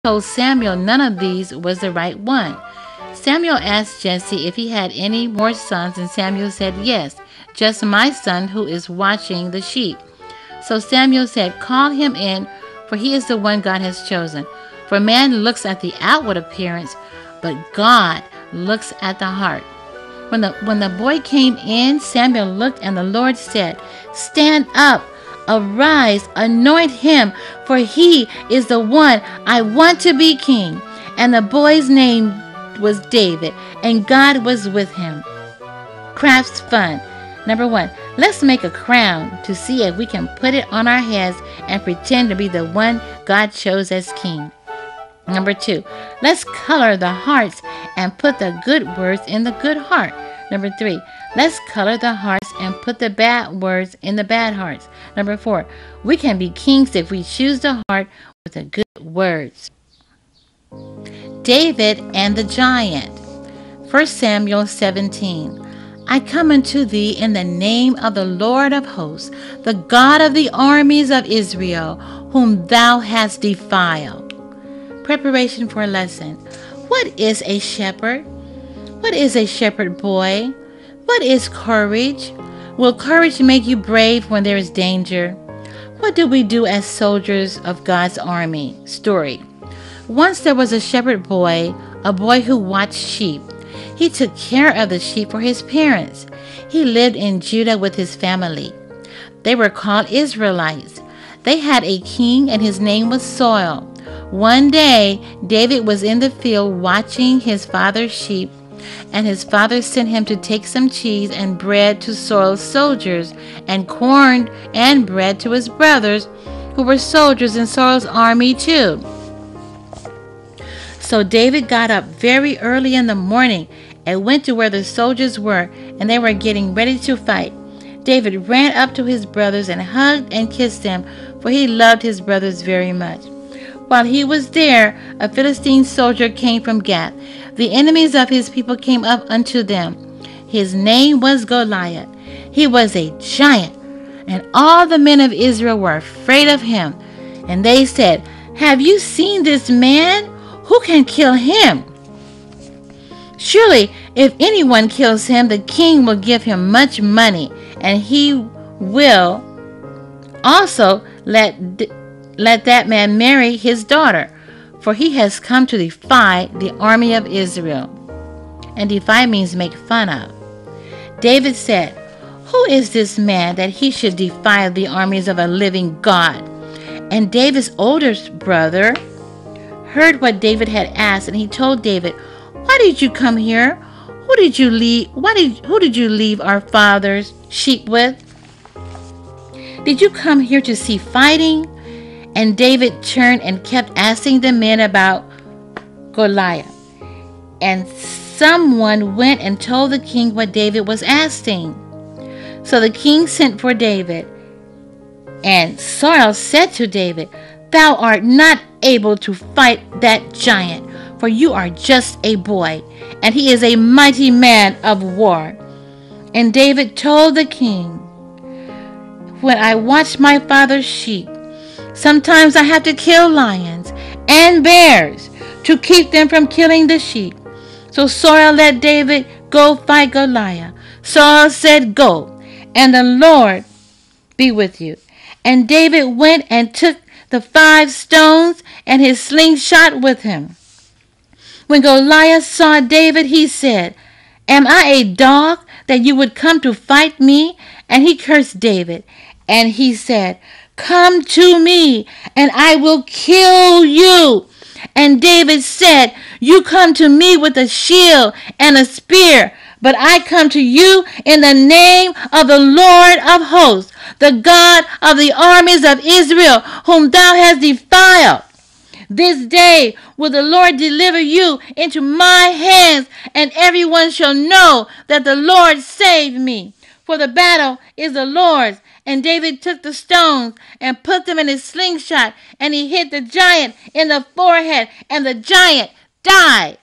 told Samuel none of these was the right one. Samuel asked Jesse if he had any more sons, and Samuel said, "Yes, just my son who is watching the sheep." So Samuel said, "Call him in, for he is the one God has chosen. For man looks at the outward appearance, but God looks at the heart." When the boy came in, Samuel looked, and the Lord said, "Stand up, arise, anoint him, for he is the one I want to be king." And the boy's name was David, and God was with him. Crafts fun. Number 1, let's make a crown to see if we can put it on our heads and pretend to be the one God chose as king. Number 2, let's color the hearts and put the good words in the good heart. Number 3, let's color the hearts and put the bad words in the bad hearts. Number 4, we can be kings if we choose the heart with the good words. David and the giant. 1 Samuel 17. I come unto thee in the name of the Lord of hosts, the God of the armies of Israel, whom thou hast defiled. Preparation for a lesson. What is a shepherd? What is a shepherd boy? What is courage? Will courage make you brave when there is danger? What do we do as soldiers of God's army? Story. Once there was a shepherd boy, a boy who watched sheep. He took care of the sheep for his parents. He lived in Judah with his family. They were called Israelites. They had a king, and his name was Saul. One day, David was in the field watching his father's sheep, and his father sent him to take some cheese and bread to Saul's soldiers, and corn and bread to his brothers, who were soldiers in Saul's army too. So David got up very early in the morning and went to where the soldiers were, and they were getting ready to fight. David ran up to his brothers and hugged and kissed them, for he loved his brothers very much. While he was there, a Philistine soldier came from Gath. The enemies of his people came up unto them. His name was Goliath. He was a giant, and all the men of Israel were afraid of him. And they said, "Have you seen this man? Who can kill him? Surely, if anyone kills him, the king will give him much money, and he will also let that man marry his daughter, for he has come to defy the army of Israel." And defy means make fun of. David said, "Who is this man that he should defy the armies of a living God?" And David's oldest brother heard what David had asked, and he told David, "Why did you come here? Who did you leave our father's sheep with? Did you come here to see fighting?" And David turned and kept asking the men about Goliath. And someone went and told the king what David was asking. So the king sent for David. And Saul said to David, "Thou art not able to fight that giant, for you are just a boy, and he is a mighty man of war." And David told the king, "When I watch my father's sheep, sometimes I have to kill lions and bears to keep them from killing the sheep." So Saul let David go fight Goliath. Saul said, "Go, and the Lord be with you." And David went and took the 5 stones and his slingshot with him. When Goliath saw David, he said, "Am I a dog that you would come to fight me?" And he cursed David. And he said, "Come to me, and I will kill you." And David said, "You come to me with a shield and a spear, but I come to you in the name of the Lord of hosts, the God of the armies of Israel, whom thou hast defiled. This day will the Lord deliver you into my hands, and everyone shall know that the Lord saved me. For the battle is the Lord's." And David took the stones and put them in his slingshot, and he hit the giant in the forehead, and the giant died.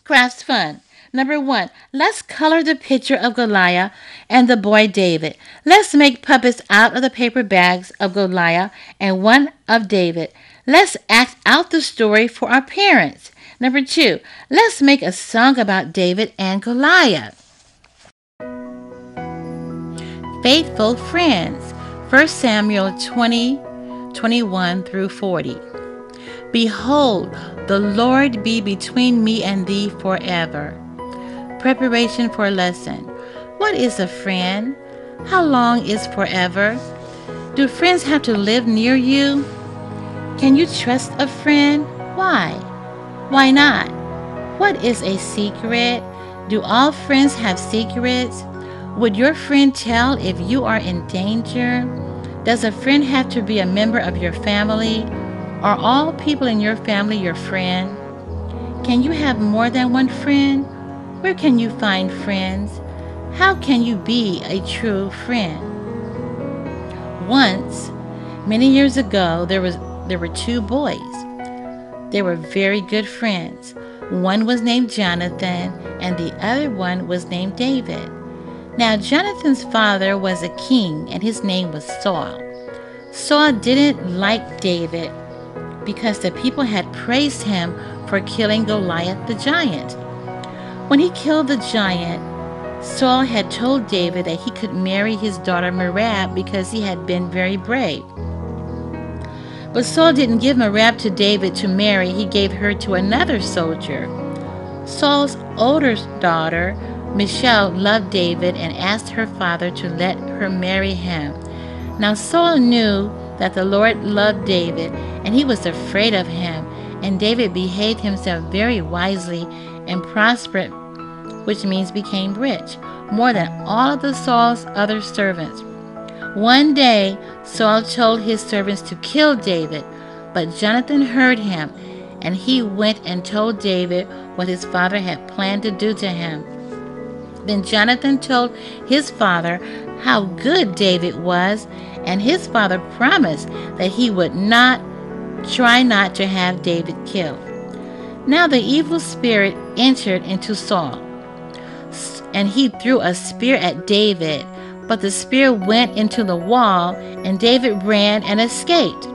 Crafts fun. Number 1, let's color the picture of Goliath and the boy David. Let's make puppets out of the paper bags of Goliath and one of David. Let's act out the story for our parents. Number 2, let's make a song about David and Goliath. Faithful friends. 1 Samuel 20:21 through 40. Behold, the Lord be between me and thee forever. Preparation for a lesson. What is a friend? How long is forever? Do friends have to live near you? Can you trust a friend? Why? Why not? What is a secret? Do all friends have secrets? Would your friend tell if you are in danger? Does a friend have to be a member of your family? Are all people in your family your friend? Can you have more than one friend? Where can you find friends? How can you be a true friend? Once, many years ago, there were two boys. They were very good friends. One was named Jonathan, and the other one was named David. Now, Jonathan's father was a king, and his name was Saul. Saul didn't like David because the people had praised him for killing Goliath the giant. When he killed the giant, Saul had told David that he could marry his daughter Merab because he had been very brave. But Saul didn't give Merab to David to marry, he gave her to another soldier. Saul's older daughter, Michal, loved David and asked her father to let her marry him. Now Saul knew that the Lord loved David, and he was afraid of him, and David behaved himself very wisely and prospered, which means became rich, more than all of the Saul's other servants. One day, Saul told his servants to kill David, but Jonathan heard him, and he went and told David what his father had planned to do to him. Then Jonathan told his father how good David was, and his father promised that he would try not to have David killed. Now the evil spirit entered into Saul, and he threw a spear at David, but the spear went into the wall, and David ran and escaped.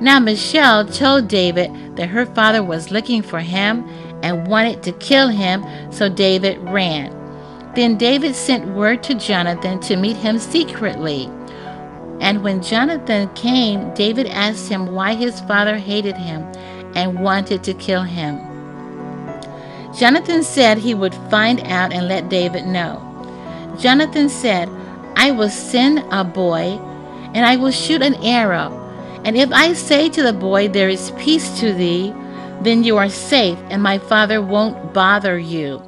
Now Michal told David that her father was looking for him and wanted to kill him, so David ran. Then David sent word to Jonathan to meet him secretly. And when Jonathan came, David asked him why his father hated him and wanted to kill him. Jonathan said he would find out and let David know. Jonathan said, I will send a boy, and I will shoot an arrow. And if I say to the boy, there is peace to thee, then you are safe, and my father won't bother you.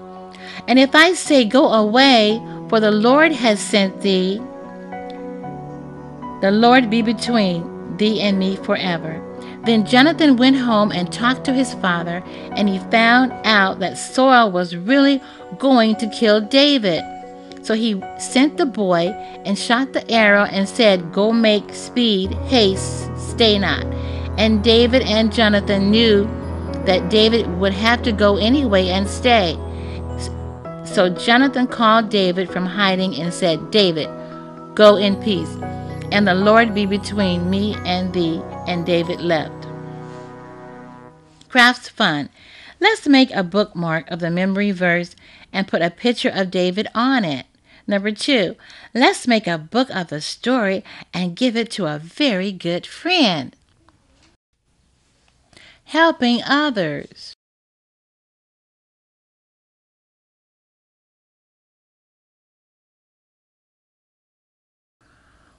And if I say, go away, for the Lord has sent thee, the Lord be between thee and me forever. Then Jonathan went home and talked to his father, and he found out that Saul was really going to kill David. So he sent the boy and shot the arrow and said, go make speed, haste, stay not. And David and Jonathan knew that David would have to go anyway and stay. So Jonathan called David from hiding and said, David, go in peace, and the Lord be between me and thee. And David left. Crafts fun. Let's make a bookmark of the memory verse and put a picture of David on it. Number 2, let's make a book of the story and give it to a very good friend. Helping others.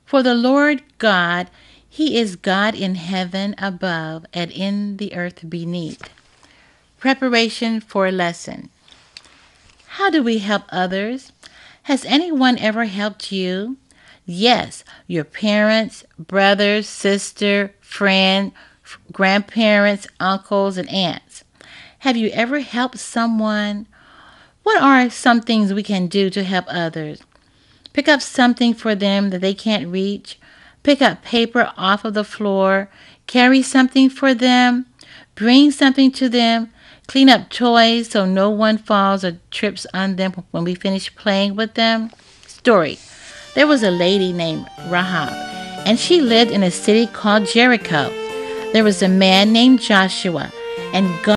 For the Lord God, He is God in heaven above and in the earth beneath. Preparation for a lesson. How do we help others? Has anyone ever helped you? Yes, your parents, brothers, sister, friend, grandparents, uncles, and aunts. Have you ever helped someone? What are some things we can do to help others? Pick up something for them that they can't reach. Pick up paper off of the floor. Carry something for them. Bring something to them. Clean up toys so no one falls or trips on them when we finish playing with them. Story. There was a lady named Rahab, and she lived in a city called Jericho. there was a man named Joshua, and God